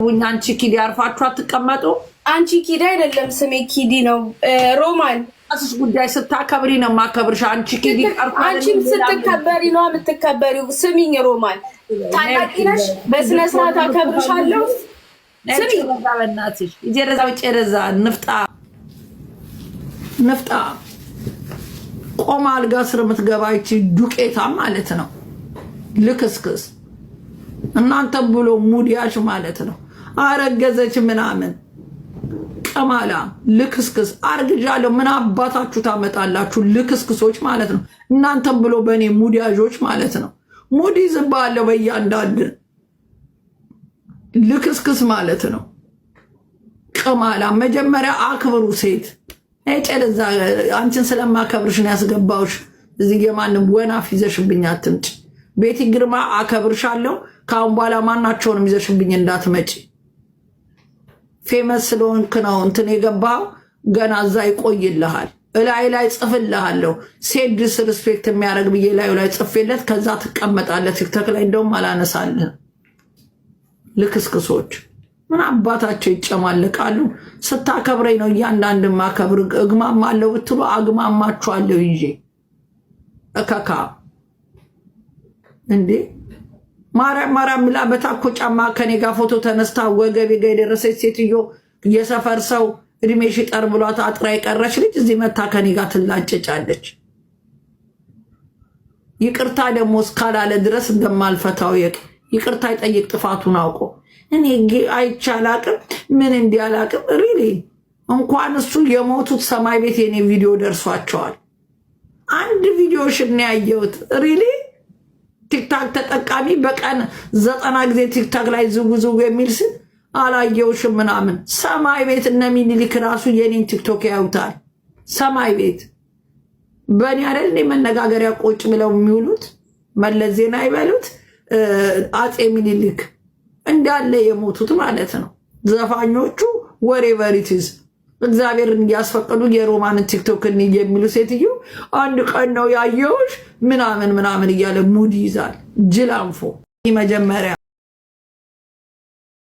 አንቺ ኪዲ አርፋችሁ አትቀመጡ። አንቺ ኪዲ አይደለም ስሜ ኪዲ ነው። ሮማን አስስ ጉዳይ ስታከብሪ ነው ማከብርሽ። አንቺ ኪዲ አንቺም ስትከበሪ ነው የምትከበሪው። ስሚኝ ሮማን ታላቂ ነሽ፣ በስነ ስርዓት አከብርሻለሁ። ስሚ በእናትሽ ይጀረዛው ጨረዛ ንፍጣ ቆማ አልጋ ስር የምትገባ ይቺ ዱቄታ ማለት ነው። ልክስክስ እናንተም ብሎ ሙዲያሽ ማለት ነው። አረገዘች ምናምን ቀማላ ልክስክስ አርግጃለሁ። ምን አባታችሁ ታመጣላችሁ? ልክስክሶች ማለት ነው። እናንተም ብሎ በእኔ ሙዲያዦች ማለት ነው። ሙዲ ዝባለው በእያንዳንድ ልክስክስ ማለት ነው። ቀማላ መጀመሪያ አክብሩ ሴት ጨለዛ አንቺን ስለማከብርሽ ነው ያስገባውሽ። እዚህ የማንም ወናፍ ይዘሽብኝ አትምጪ። ቤቲ ግርማ አከብርሻለሁ። ካሁን በኋላ ማናቸውንም ይዘሽብኝ እንዳትመጪ። ፌመስ ስለሆንክ ነው እንትን የገባው። ገና እዛ ይቆይልሃል። እላይ ላይ ጽፍልሃለሁ። ሴት ዲስሪስፔክት የሚያደርግ ብዬ ላዩ ላይ ጽፌለት ከዛ ትቀመጣለህ። ቲክቶክ ላይ እንደውም አላነሳልህ። ልክስክሶች ምን አባታቸው ይጨማልቃሉ። ስታከብረኝ ነው እያንዳንድ ማከብር። እግማማ አለው ብትሉ አግማማችኋለሁ ይዤ እከካ እንዴ ማርያም ምላ በታኮ ጫማ ከኔ ጋር ፎቶ ተነስታ ወገቤ ጋር የደረሰች ሴትዮ የሰፈር ሰው እድሜሽ ይጠር ብሏት አጥራ የቀረች ልጅ እዚህ መታ ከኔ ጋር ትላጨጫለች። ይቅርታ ደግሞ እስካላለ ድረስ እንደማልፈታው ይቅርታ ይጠይቅ ጥፋቱን አውቆ። እኔ አይቻላቅም ምን እንዲያላቅም ሪሊ እንኳን እሱ የሞቱት ሰማይ ቤት የኔ ቪዲዮ ደርሷቸዋል። አንድ ቪዲዮ ሽን ያየሁት ሪሊ ቲክታክ ተጠቃሚ በቀን 90 ጊዜ ቲክታክ ላይ ዝውዝው የሚል ስል አላየውሽም ምናምን። ሰማይ ቤት እነ ሚኒሊክ ራሱ የኔን ቲክቶክ ያዩታል። ሰማይ ቤት በእኔ አይደል መነጋገሪያ ቁጭ ብለው የሚውሉት። መለስ ዜና ይበሉት አፄ ሚኒሊክ እንዳለ የሞቱት ማለት ነው። ዘፋኞቹ ወሬቨር ኢት ኢዝ እግዚአብሔር እንዲያስፈቅዱ የሮማንን ቲክቶክ የሚሉ ሴትዮ አንድ ቀን ነው ያየውሽ ምናምን እያለ ሙድ ይዛል። ጅላንፎ መጀመሪያ